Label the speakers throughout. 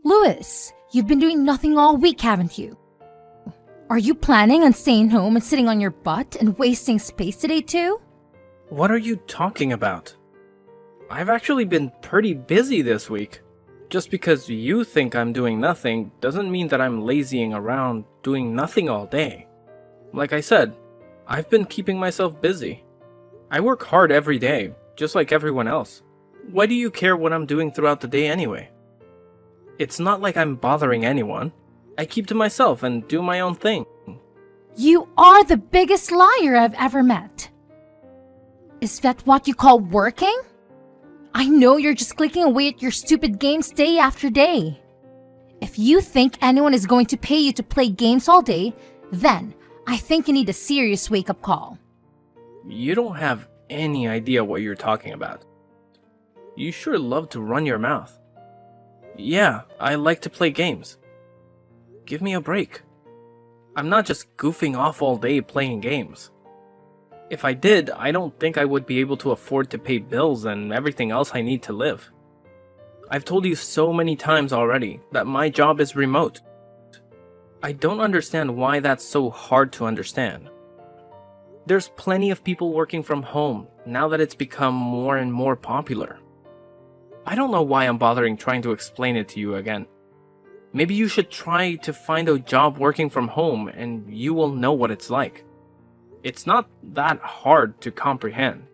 Speaker 1: Louis, you've been doing nothing all week, haven't you? Are you planning on staying home and sitting on your butt and wasting space today too?
Speaker 2: What are you talking about? I've actually been pretty busy this week. Just because you think I'm doing nothing doesn't mean that I'm lazying around doing nothing all day. Like I said, I've been keeping myself busy. I work hard every day, just like everyone else. Why do you care what I'm doing throughout the day anyway? It's not like I'm bothering anyone. I keep to myself and do my own thing.
Speaker 1: You are the biggest liar I've ever met. Is that what you call working? I know you're just clicking away at your stupid games day after day. If you think anyone is going to pay you to play games all day, then I think you need a serious wake-up call.
Speaker 2: You don't have any idea what you're talking about. You sure love to run your mouth. Yeah, I like to play games. Give me a break. I'm not just goofing off all day playing games. If I did, I don't think I would be able to afford to pay bills and everything else I need to live. I've told you so many times already that my job is remote. I don't understand why that's so hard to understand. There's plenty of people working from home now that it's become more and more popular. I don't know why I'm bothering trying to explain it to you again. Maybe you should try to find a job working from home and you will know what it's like. It's not that hard to comprehend.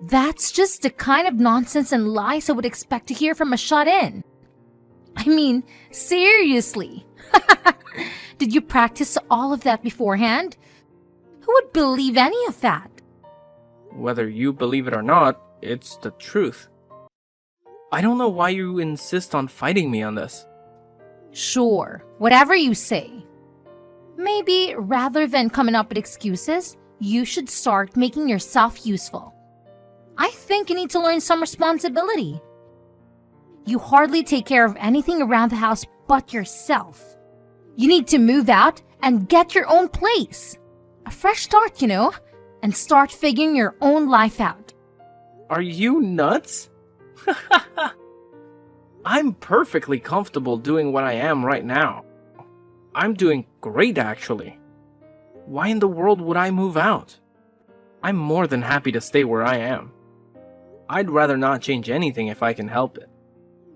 Speaker 1: That's just the kind of nonsense and lies I would expect to hear from a shut-in. I mean, seriously. Did you practice all of that beforehand? Who would believe any of that?
Speaker 2: Whether you believe it or not, it's the truth. I don't know why you insist on fighting me on this.
Speaker 1: Sure, whatever you say. Maybe rather than coming up with excuses, you should start making yourself useful. I think you need to learn some responsibility. You hardly take care of anything around the house but yourself. You need to move out and get your own place. A fresh start, and start figuring your own life out.
Speaker 2: Are you nuts? I'm perfectly comfortable doing what I am right now. I'm doing great, actually. Why in the world would I move out? I'm more than happy to stay where I am. I'd rather not change anything if I can help it.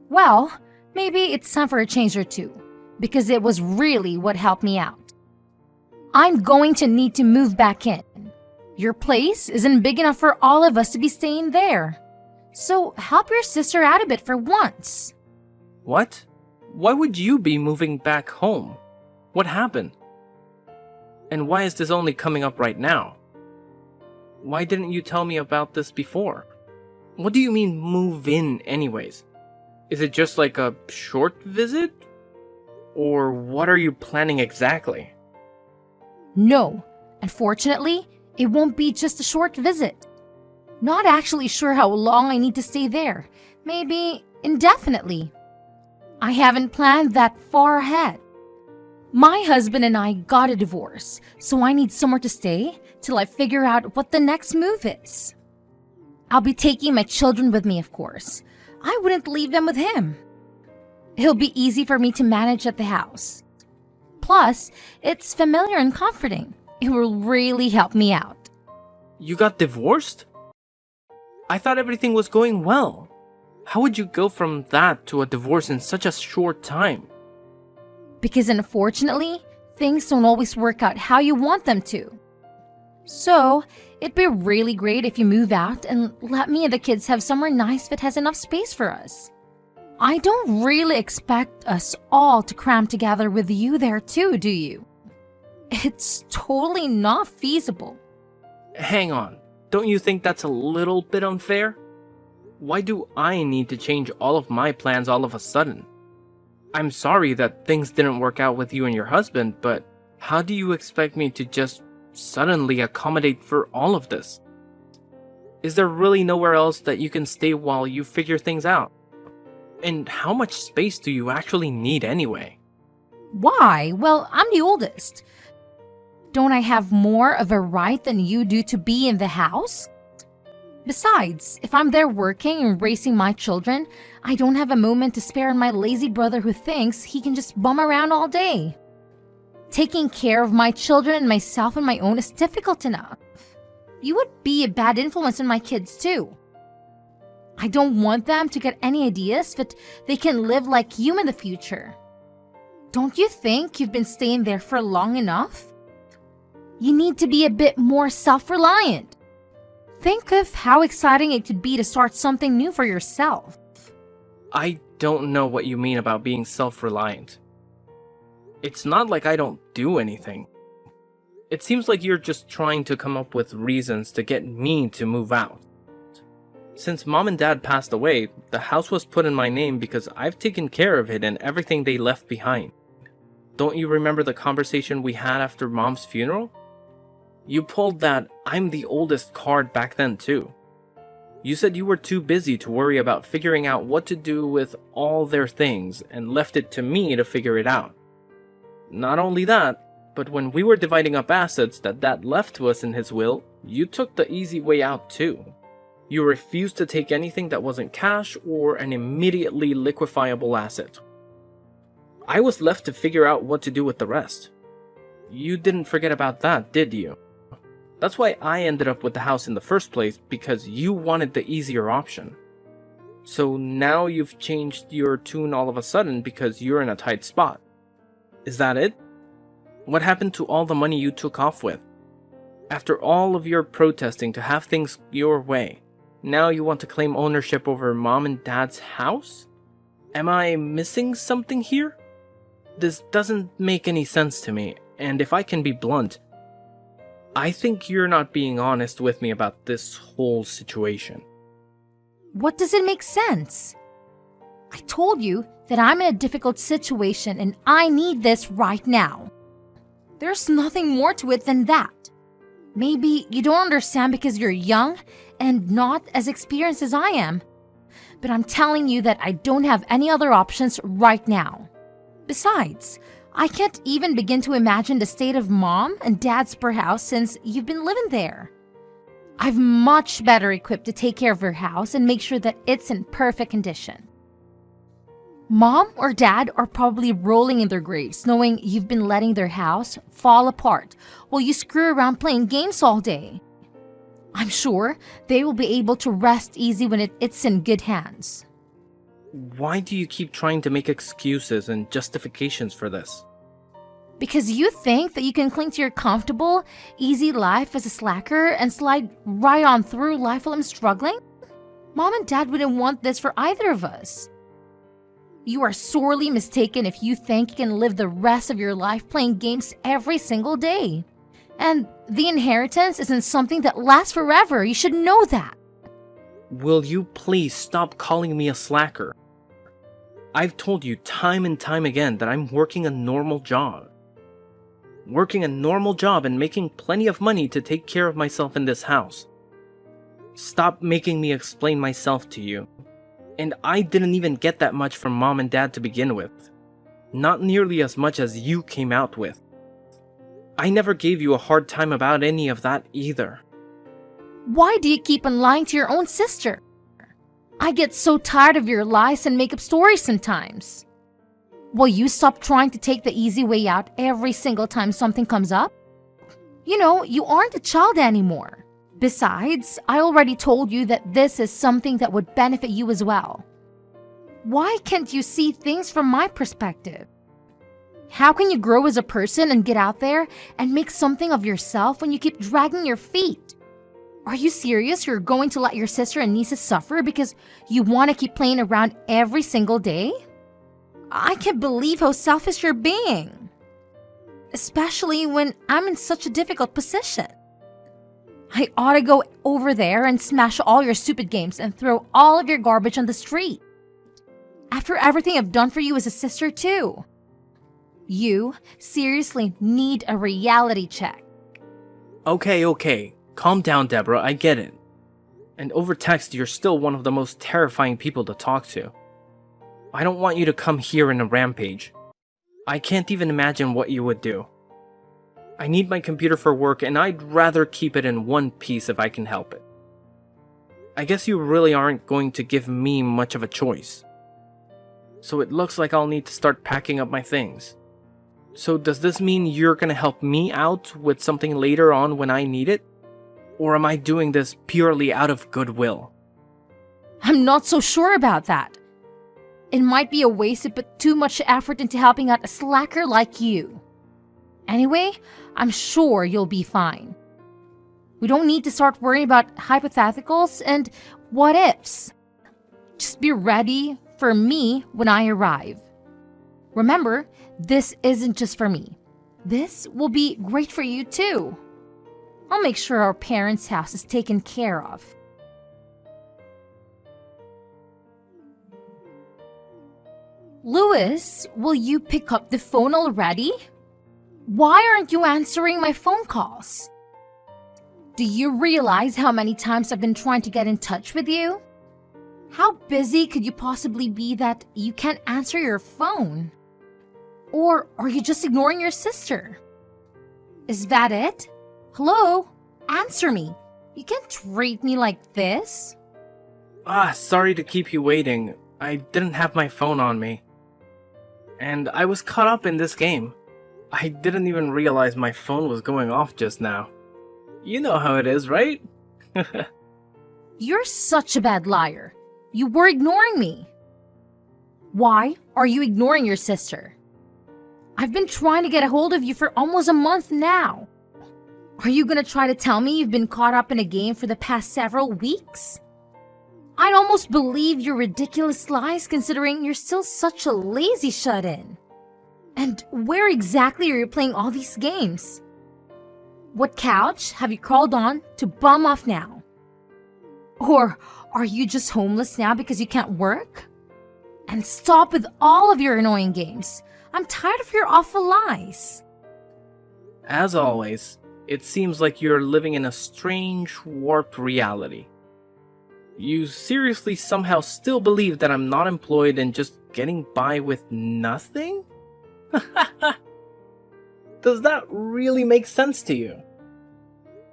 Speaker 1: Well, maybe it's time for a change or two, because it was really what helped me out. I'm going to need to move back in. Your place isn't big enough for all of us to be staying there. So help your sister out a bit for once.
Speaker 2: What? Why would you be moving back home? What happened? And why is this only coming up right now? Why didn't you tell me about this before? What do you mean move in anyways? Is it just like a short visit? Or what are you planning exactly?
Speaker 1: No, unfortunately, it won't be just a short visit. Not actually sure how long I need to stay there. Maybe indefinitely. I haven't planned that far ahead. My husband and I got a divorce, so I need somewhere to stay till I figure out what the next move is. I'll be taking my children with me, of course. I wouldn't leave them with him. It'll be easy for me to manage at the house. Plus, it's familiar and comforting. It will really help me out.
Speaker 2: You got divorced? I thought everything was going well. How would you go from that to a divorce in such a short time?
Speaker 1: Because unfortunately, things don't always work out how you want them to. So, it'd be really great if you move out and let me and the kids have somewhere nice that has enough space for us. I don't really expect us all to cram together with you there too, do you? It's totally not feasible.
Speaker 2: Hang on, don't you think that's a little bit unfair? Why do I need to change all of my plans all of a sudden? I'm sorry that things didn't work out with you and your husband, but how do you expect me to just suddenly accommodate for all of this? Is there really nowhere else that you can stay while you figure things out? And how much space do you actually need anyway?
Speaker 1: Why? Well, I'm the oldest. Don't I have more of a right than you do to be in the house? Besides, if I'm there working and raising my children, I don't have a moment to spare on my lazy brother who thinks he can just bum around all day. Taking care of my children and myself on my own is difficult enough. You would be a bad influence on my kids too. I don't want them to get any ideas that they can live like you in the future. Don't you think you've been staying there for long enough? You need to be a bit more self-reliant. Think of how exciting it could be to start something new for yourself.
Speaker 2: I don't know what you mean about being self-reliant. It's not like I don't do anything. It seems like you're just trying to come up with reasons to get me to move out. Since Mom and Dad passed away, the house was put in my name because I've taken care of it and everything they left behind. Don't you remember the conversation we had after Mom's funeral? You pulled that "I'm the oldest" card back then too. You said you were too busy to worry about figuring out what to do with all their things and left it to me to figure it out. Not only that, but when we were dividing up assets that Dad left to us in his will, you took the easy way out too. You refused to take anything that wasn't cash or an immediately liquefiable asset. I was left to figure out what to do with the rest. You didn't forget about that, did you? That's why I ended up with the house in the first place, because you wanted the easier option. So now you've changed your tune all of a sudden because you're in a tight spot. Is that it? What happened to all the money you took off with? After all of your protesting to have things your way, now you want to claim ownership over Mom and Dad's house? Am I missing something here? This doesn't make any sense to me, and if I can be blunt, I think you're not being honest with me about this whole situation.
Speaker 1: What doesn't make sense? I told you that I'm in a difficult situation and I need this right now. There's nothing more to it than that. Maybe you don't understand because you're young and not as experienced as I am. But I'm telling you that I don't have any other options right now. Besides, I can't even begin to imagine the state of Mom and Dad's spare house since you've been living there. I'm much better equipped to take care of your house and make sure that it's in perfect condition. Mom or Dad are probably rolling in their graves knowing you've been letting their house fall apart while you screw around playing games all day. I'm sure they will be able to rest easy when it's in good hands.
Speaker 2: Why do you keep trying to make excuses and justifications for this?
Speaker 1: Because you think that you can cling to your comfortable, easy life as a slacker and slide right on through life while I'm struggling? Mom and Dad wouldn't want this for either of us. You are sorely mistaken if you think you can live the rest of your life playing games every single day. And the inheritance isn't something that lasts forever. You should know that.
Speaker 2: Will you please stop calling me a slacker? I've told you time and time again that I'm working a normal job. Working a normal job and making plenty of money to take care of myself in this house. Stop making me explain myself to you. And I didn't even get that much from Mom and Dad to begin with. Not nearly as much as you came out with. I never gave you a hard time about any of that either.
Speaker 1: Why do you keep on lying to your own sister? I get so tired of your lies and make up stories sometimes. Will you stop trying to take the easy way out every single time something comes up? You know, you aren't a child anymore. Besides, I already told you that this is something that would benefit you as well. Why can't you see things from my perspective? How can you grow as a person and get out there and make something of yourself when you keep dragging your feet? Are you serious you're going to let your sister and nieces suffer because you want to keep playing around every single day? I can't believe how selfish you're being. Especially when I'm in such a difficult position. I ought to go over there and smash all your stupid games and throw all of your garbage on the street. After everything I've done for you as a sister too. You seriously need a reality check.
Speaker 2: Okay. Calm down, Deborah, I get it. And over text, you're still one of the most terrifying people to talk to. I don't want you to come here in a rampage. I can't even imagine what you would do. I need my computer for work, and I'd rather keep it in one piece if I can help it. I guess you really aren't going to give me much of a choice. So it looks like I'll need to start packing up my things. So does this mean you're gonna help me out with something later on when I need it? Or am I doing this purely out of goodwill?
Speaker 1: I'm not so sure about that. It might be a waste to put too much effort into helping out a slacker like you. Anyway, I'm sure you'll be fine. We don't need to start worrying about hypotheticals and what ifs. Just be ready for me when I arrive. Remember, this isn't just for me. This will be great for you too. I'll make sure our parents' house is taken care of. Louis, will you pick up the phone already? Why aren't you answering my phone calls? Do you realize how many times I've been trying to get in touch with you? How busy could you possibly be that you can't answer your phone? Or are you just ignoring your sister? Is that it? Hello? Answer me. You can't treat me like this.
Speaker 2: Sorry to keep you waiting. I didn't have my phone on me. And I was caught up in this game. I didn't even realize my phone was going off just now. You know how it is, right?
Speaker 1: You're such a bad liar. You were ignoring me. Why are you ignoring your sister? I've been trying to get a hold of you for almost a month now. Are you gonna try to tell me you've been caught up in a game for the past several weeks? I'd almost believe your ridiculous lies considering you're still such a lazy shut-in. And where exactly are you playing all these games? What couch have you crawled on to bum off now? Or are you just homeless now because you can't work? And stop with all of your annoying games. I'm tired of your awful lies.
Speaker 2: As always, it seems like you're living in a strange, warped reality. You seriously somehow still believe that I'm not employed and just getting by with nothing? Does that really make sense to you?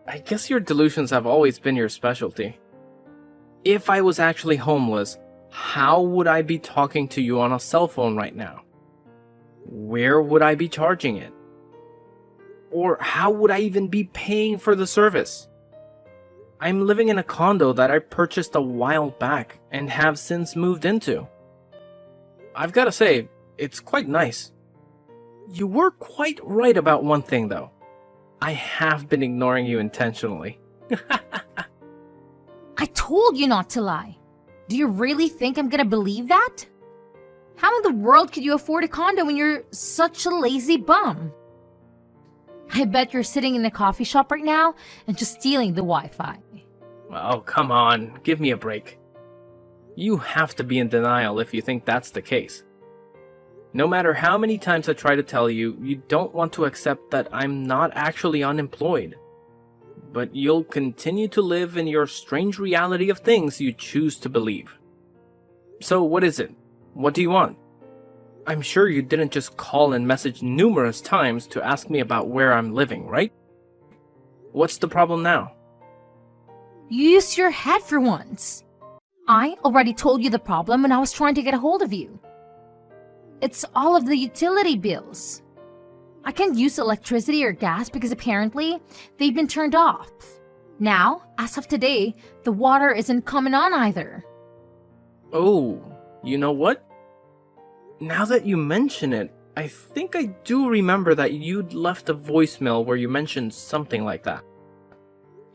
Speaker 2: I guess your delusions have always been your specialty. If I was actually homeless, how would I be talking to you on a cell phone right now? Where would I be charging it? Or how would I even be paying for the service? I'm living in a condo that I purchased a while back and have since moved into. I've gotta say, it's quite nice. You were quite right about one thing though. I have been ignoring you intentionally.
Speaker 1: I told you not to lie. Do you really think I'm gonna believe that? How in the world could you afford a condo when you're such a lazy bum? I bet you're sitting in a coffee shop right now and just stealing the Wi-Fi.
Speaker 2: Oh, come on, give me a break. You have to be in denial if you think that's the case. No matter how many times I try to tell you, you don't want to accept that I'm not actually unemployed. But you'll continue to live in your strange reality of things you choose to believe. So what is it? What do you want? I'm sure you didn't just call and message numerous times to ask me about where I'm living, right? What's the problem now?
Speaker 1: Use your head for once. I already told you the problem when I was trying to get a hold of you. It's all of the utility bills. I can't use electricity or gas because apparently they've been turned off. Now, as of today, the water isn't coming on either.
Speaker 2: Oh, you know what? Now that you mention it, I think I do remember that you'd left a voicemail where you mentioned something like that.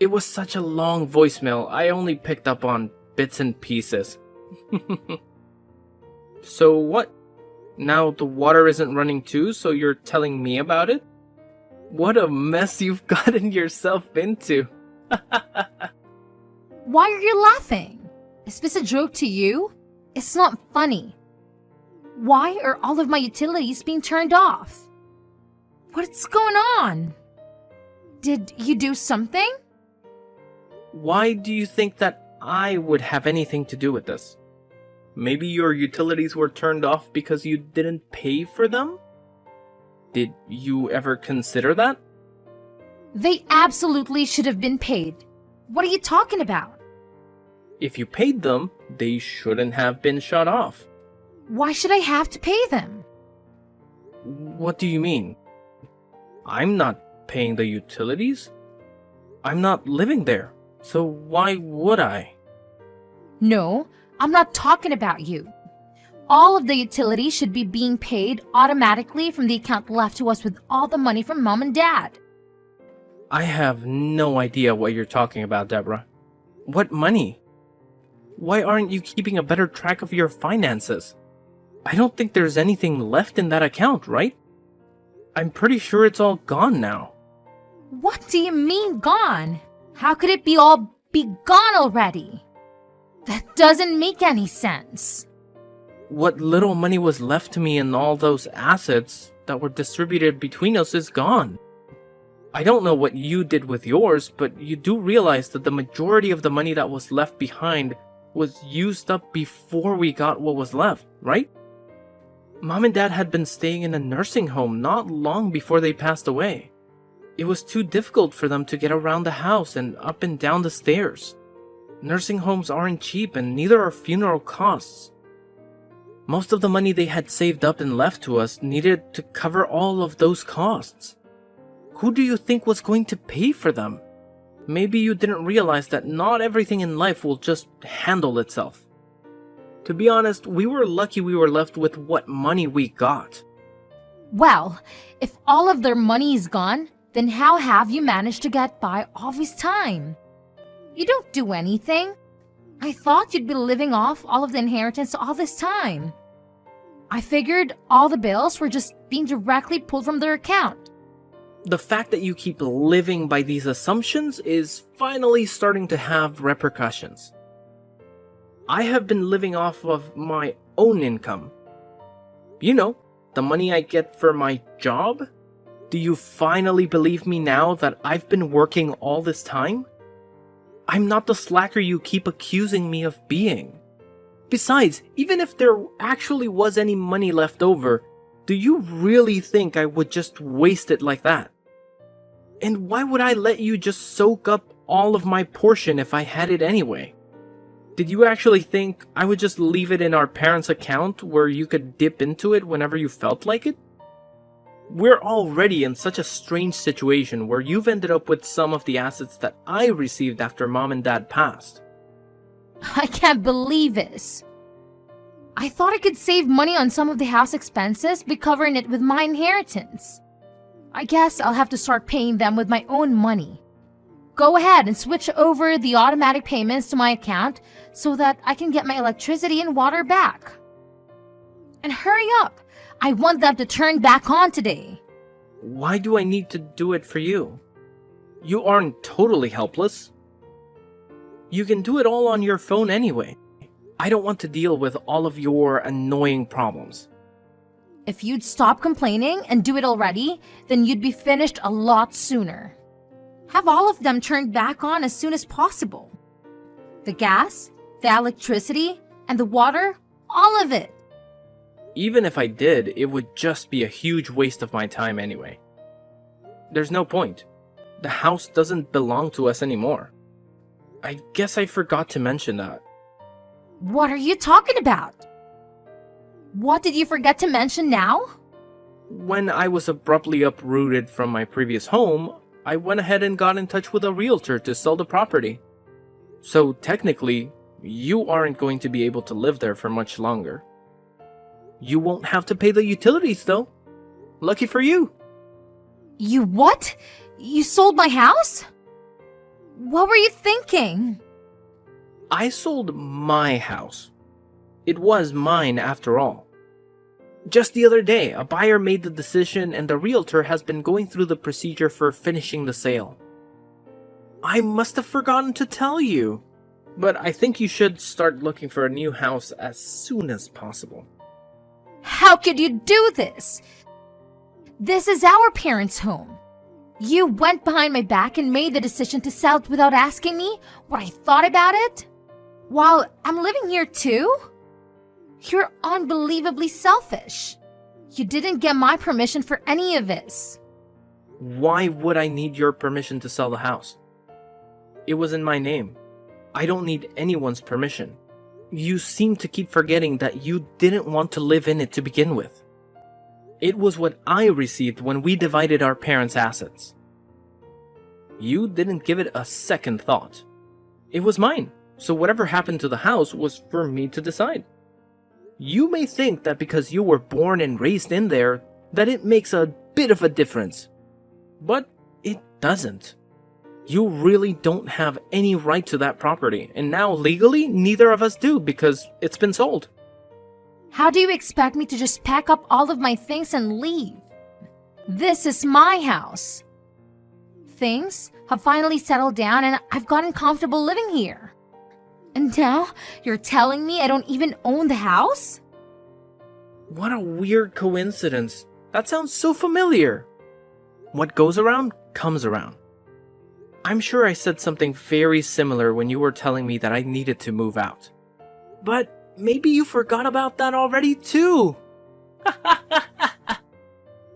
Speaker 2: It was such a long voicemail, I only picked up on bits and pieces. So what? Now the water isn't running too, so you're telling me about it? What a mess you've gotten yourself into.
Speaker 1: Why are you laughing? Is this a joke to you? It's not funny. Why are all of my utilities being turned off? What's going on? Did you do something?
Speaker 2: Why do you think that I would have anything to do with this? Maybe your utilities were turned off because you didn't pay for them? Did you ever consider that?
Speaker 1: They absolutely should have been paid. What are you talking about?
Speaker 2: If you paid them, they shouldn't have been shut off.
Speaker 1: Why should I have to pay them?
Speaker 2: What do you mean? I'm not paying the utilities. I'm not living there, so why would I?
Speaker 1: No, I'm not talking about you. All of the utilities should be being paid automatically from the account left to us with all the money from Mom and Dad.
Speaker 2: I have no idea what you're talking about, Deborah. What money? Why aren't you keeping a better track of your finances? I don't think there's anything left in that account, right? I'm pretty sure it's all gone now.
Speaker 1: What do you mean gone? How could it be gone already? That doesn't make any sense.
Speaker 2: What little money was left to me in all those assets that were distributed between us is gone. I don't know what you did with yours, but you do realize that the majority of the money that was left behind was used up before we got what was left, right? Mom and Dad had been staying in a nursing home not long before they passed away. It was too difficult for them to get around the house and up and down the stairs. Nursing homes aren't cheap, and neither are funeral costs. Most of the money they had saved up and left to us needed to cover all of those costs. Who do you think was going to pay for them? Maybe you didn't realize that not everything in life will just handle itself. To be honest, we were lucky we were left with what money we got.
Speaker 1: Well, if all of their money is gone, then how have you managed to get by all this time? You don't do anything. I thought you'd be living off all of the inheritance all this time. I figured all the bills were just being directly pulled from their account.
Speaker 2: The fact that you keep living by these assumptions is finally starting to have repercussions. I have been living off of my own income. You know, the money I get for my job? Do you finally believe me now that I've been working all this time? I'm not the slacker you keep accusing me of being. Besides, even if there actually was any money left over, do you really think I would just waste it like that? And why would I let you just soak up all of my portion if I had it anyway? Did you actually think I would just leave it in our parents' account where you could dip into it whenever you felt like it? We're already in such a strange situation where you've ended up with some of the assets that I received after Mom and Dad passed.
Speaker 1: I can't believe this. I thought I could save money on some of the house expenses by covering it with my inheritance. I guess I'll have to start paying them with my own money. Go ahead and switch over the automatic payments to my account so that I can get my electricity and water back. And hurry up! I want them to turn back on today.
Speaker 2: Why do I need to do it for you? You aren't totally helpless. You can do it all on your phone anyway. I don't want to deal with all of your annoying problems.
Speaker 1: If you'd stop complaining and do it already, then you'd be finished a lot sooner. Have all of them turned back on as soon as possible. The gas, the electricity, and the water, all of it.
Speaker 2: Even if I did, it would just be a huge waste of my time anyway. There's no point. The house doesn't belong to us anymore. I guess I forgot to mention that.
Speaker 1: What are you talking about? What did you forget to mention now?
Speaker 2: When I was abruptly uprooted from my previous home, I went ahead and got in touch with a realtor to sell the property. So technically, you aren't going to be able to live there for much longer. You won't have to pay the utilities though. Lucky for you.
Speaker 1: You what? You sold my house? What were you thinking?
Speaker 2: I sold my house. It was mine after all. Just the other day, a buyer made the decision and the realtor has been going through the procedure for finishing the sale. I must have forgotten to tell you, but I think you should start looking for a new house as soon as possible.
Speaker 1: How could you do this? This is our parents' home. You went behind my back and made the decision to sell it without asking me what I thought about it? While I'm living here too? You're unbelievably selfish. You didn't get my permission for any of this.
Speaker 2: Why would I need your permission to sell the house? It was in my name. I don't need anyone's permission. You seem to keep forgetting that you didn't want to live in it to begin with. It was what I received when we divided our parents' assets. You didn't give it a second thought. It was mine, so whatever happened to the house was for me to decide. You may think that because you were born and raised in there, that it makes a bit of a difference. But it doesn't. You really don't have any right to that property, and now legally, neither of us do because it's been sold.
Speaker 1: How do you expect me to just pack up all of my things and leave? This is my house. Things have finally settled down and I've gotten comfortable living here. And now you're telling me I don't even own the house?
Speaker 2: What a weird coincidence. That sounds so familiar. What goes around comes around. I'm sure I said something very similar when you were telling me that I needed to move out. But maybe you forgot about that already too.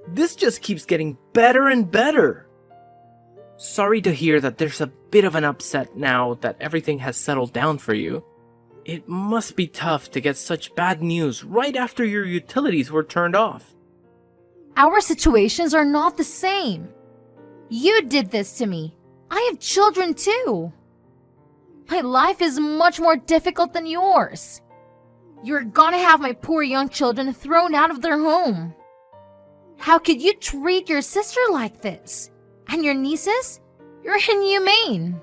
Speaker 2: This just keeps getting better and better. Sorry to hear that there's a bit of an upset now that everything has settled down for you. It must be tough to get such bad news right after your utilities were turned off.
Speaker 1: Our situations are not the same. You did this to me. I have children too. My life is much more difficult than yours. You're gonna have my poor young children thrown out of their home. How could you treat your sister like this? And your nieces? You're inhumane.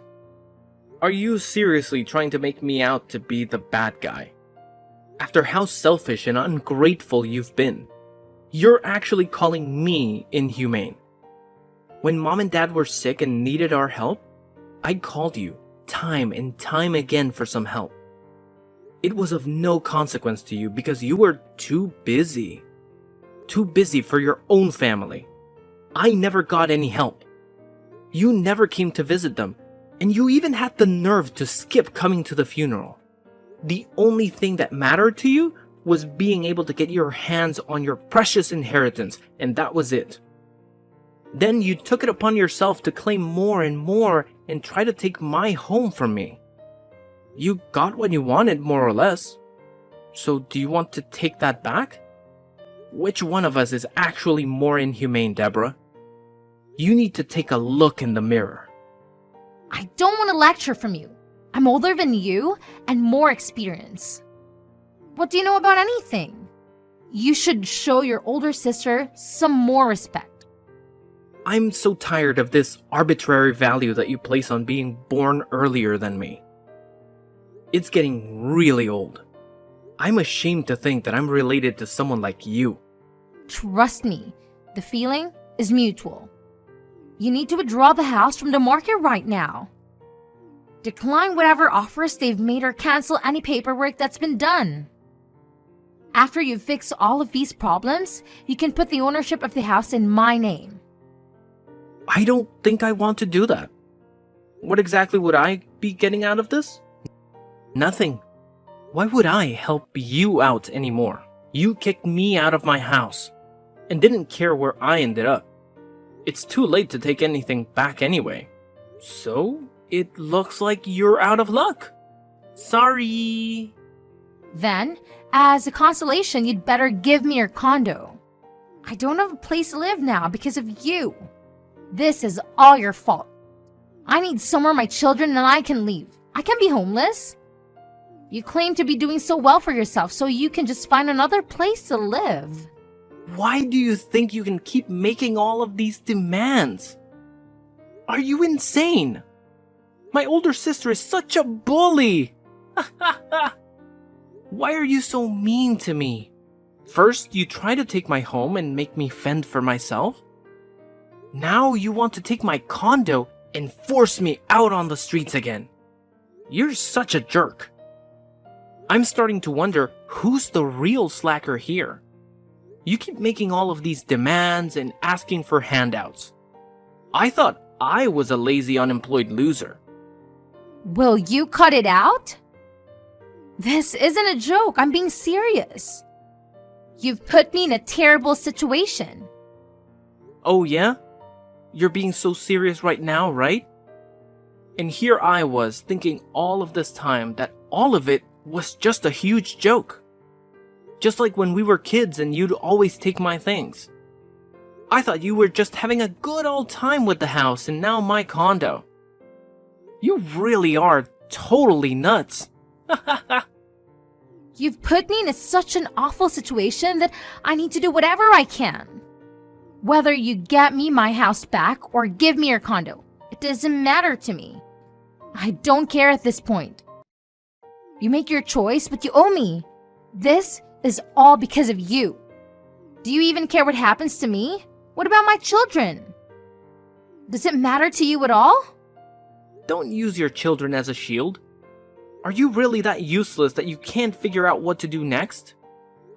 Speaker 2: Are you seriously trying to make me out to be the bad guy? After how selfish and ungrateful you've been, you're actually calling me inhumane. When Mom and Dad were sick and needed our help, I called you time and time again for some help. It was of no consequence to you because you were too busy. Too busy for your own family. I never got any help. You never came to visit them, and you even had the nerve to skip coming to the funeral. The only thing that mattered to you was being able to get your hands on your precious inheritance, and that was it. Then you took it upon yourself to claim more and more and try to take my home from me. You got what you wanted, more or less. So do you want to take that back? Which one of us is actually more inhumane, Deborah? You need to take a look in the mirror.
Speaker 1: I don't want a lecture from you. I'm older than you and more experience. What do you know about anything? You should show your older sister some more respect.
Speaker 2: I'm so tired of this arbitrary value that you place on being born earlier than me. It's getting really old. I'm ashamed to think that I'm related to someone like you.
Speaker 1: Trust me, the feeling is mutual. You need to withdraw the house from the market right now. Decline whatever offers they've made or cancel any paperwork that's been done. After you fix all of these problems, you can put the ownership of the house in my name.
Speaker 2: I don't think I want to do that. What exactly would I be getting out of this? Nothing. Why would I help you out anymore? You kicked me out of my house and didn't care where I ended up. It's too late to take anything back anyway. So, it looks like you're out of luck. Sorry.
Speaker 1: Then, as a consolation, you'd better give me your condo. I don't have a place to live now because of you. This is all your fault. I need somewhere my children and I can leave. I can't be homeless. You claim to be doing so well for yourself, so you can just find another place to live.
Speaker 2: Why do you think you can keep making all of these demands? Are you insane? My older sister is such a bully. Why are you so mean to me? First, you try to take my home and make me fend for myself. Now you want to take my condo and force me out on the streets again. You're such a jerk. I'm starting to wonder who's the real slacker here. You keep making all of these demands and asking for handouts. I thought I was a lazy unemployed loser.
Speaker 1: Will you cut it out? This isn't a joke. I'm being serious. You've put me in a terrible situation.
Speaker 2: Oh yeah? You're being so serious right now, right? And here I was thinking all of this time that all of it was just a huge joke. Just like when we were kids and you'd always take my things. I thought you were just having a good old time with the house and now my condo. You really are totally nuts.
Speaker 1: You've put me in such an awful situation that I need to do whatever I can. Whether you get me my house back or give me your condo, it doesn't matter to me. I don't care at this point. You make your choice, but you owe me. This is all because of you. Do you even care what happens to me? What about my children? Does it matter to you at all?
Speaker 2: Don't use your children as a shield. Are you really that useless that you can't figure out what to do next?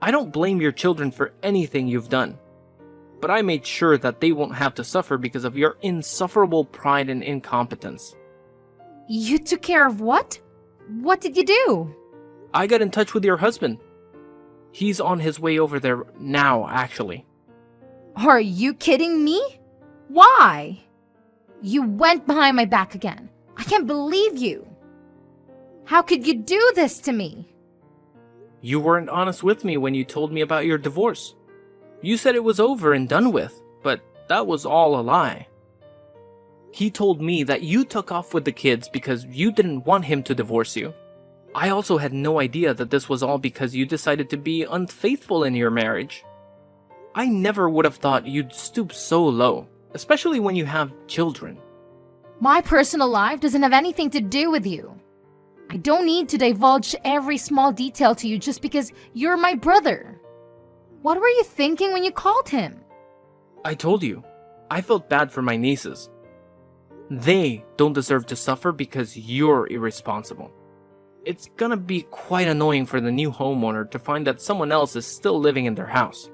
Speaker 2: I don't blame your children for anything you've done. But I made sure that they won't have to suffer because of your insufferable pride and incompetence.
Speaker 1: You took care of what? What did you do?
Speaker 2: I got in touch with your husband. He's on his way over there now, actually.
Speaker 1: Are you kidding me? Why? You went behind my back again. I can't believe you. How could you do this to me?
Speaker 2: You weren't honest with me when you told me about your divorce. You said it was over and done with, but that was all a lie. He told me that you took off with the kids because you didn't want him to divorce you. I also had no idea that this was all because you decided to be unfaithful in your marriage. I never would have thought you'd stoop so low, especially when you have children.
Speaker 1: My personal life doesn't have anything to do with you. I don't need to divulge every small detail to you just because you're my brother. What were you thinking when you called him?
Speaker 2: I told you, I felt bad for my nieces. They don't deserve to suffer because you're irresponsible. It's gonna be quite annoying for the new homeowner to find that someone else is still living in their house.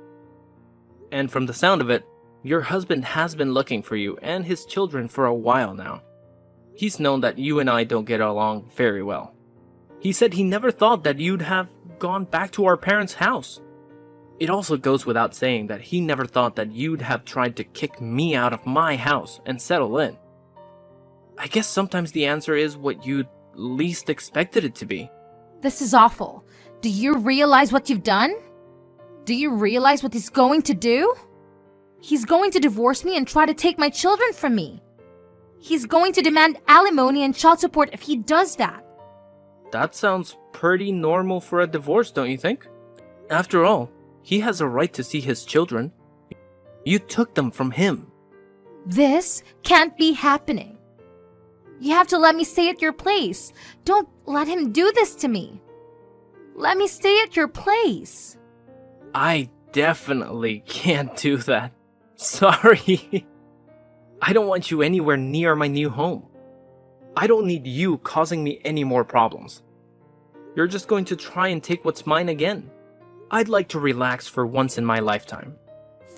Speaker 2: And from the sound of it, your husband has been looking for you and his children for a while now. He's known that you and I don't get along very well. He said he never thought that you'd have gone back to our parents' house. It also goes without saying that he never thought that you'd have tried to kick me out of my house and settle in. I guess sometimes the answer is what you'd least expected it to be.
Speaker 1: This is awful. Do you realize what you've done? Do you realize what he's going to do? He's going to divorce me and try to take my children from me. He's going to demand alimony and child support if he does that.
Speaker 2: That sounds pretty normal for a divorce, don't you think? After all, he has a right to see his children. You took them from him.
Speaker 1: This can't be happening. You have to let me stay at your place. Don't let him do this to me. Let me stay at your place.
Speaker 2: I definitely can't do that. Sorry. I don't want you anywhere near my new home. I don't need you causing me any more problems. You're just going to try and take what's mine again. I'd like to relax for once in my lifetime.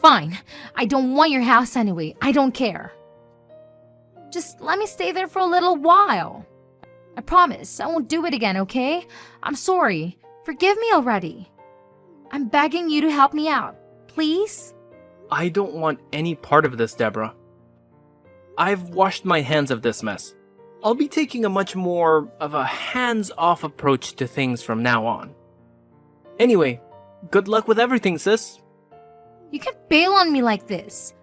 Speaker 1: Fine. I don't want your house anyway. I don't care. Just let me stay there for a little while. I promise I won't do it again, okay? I'm sorry. Forgive me already. I'm begging you to help me out. Please?
Speaker 2: I don't want any part of this, Deborah. I've washed my hands of this mess. I'll be taking a much more of a hands-off approach to things from now on. Anyway, good luck with everything, sis.
Speaker 1: You can't bail on me like this.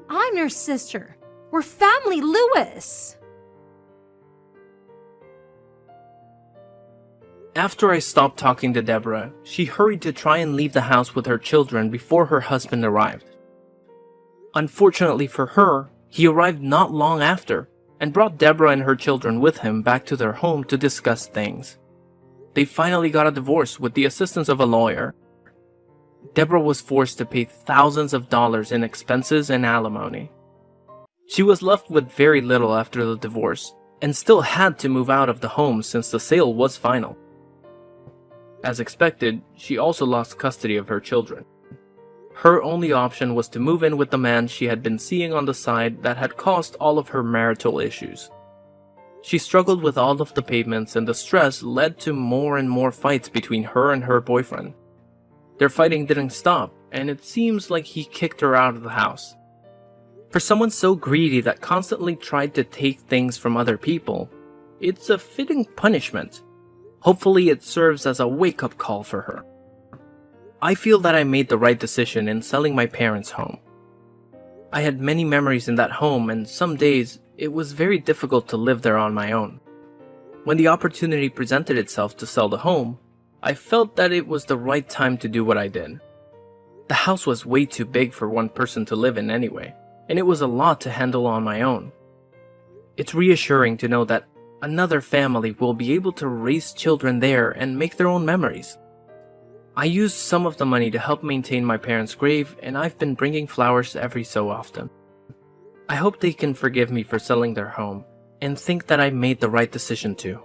Speaker 1: I'm your sister. We're family, Louis.
Speaker 2: After I stopped talking to Deborah, she hurried to try and leave the house with her children before her husband arrived. Unfortunately for her, he arrived not long after and brought Deborah and her children with him back to their home to discuss things. They finally got a divorce with the assistance of a lawyer. Deborah was forced to pay thousands of dollars in expenses and alimony. She was left with very little after the divorce and still had to move out of the home since the sale was final. As expected, she also lost custody of her children. Her only option was to move in with the man she had been seeing on the side that had caused all of her marital issues. She struggled with all of the payments, and the stress led to more and more fights between her and her boyfriend. Their fighting didn't stop, and it seems like he kicked her out of the house. For someone so greedy that constantly tried to take things from other people, it's a fitting punishment. Hopefully it serves as a wake-up call for her. I feel that I made the right decision in selling my parents' home. I had many memories in that home, and some days it was very difficult to live there on my own. When the opportunity presented itself to sell the home, I felt that it was the right time to do what I did. The house was way too big for one person to live in anyway, and it was a lot to handle on my own. It's reassuring to know that another family will be able to raise children there and make their own memories. I used some of the money to help maintain my parents' grave, and I've been bringing flowers every so often. I hope they can forgive me for selling their home and think that I made the right decision too.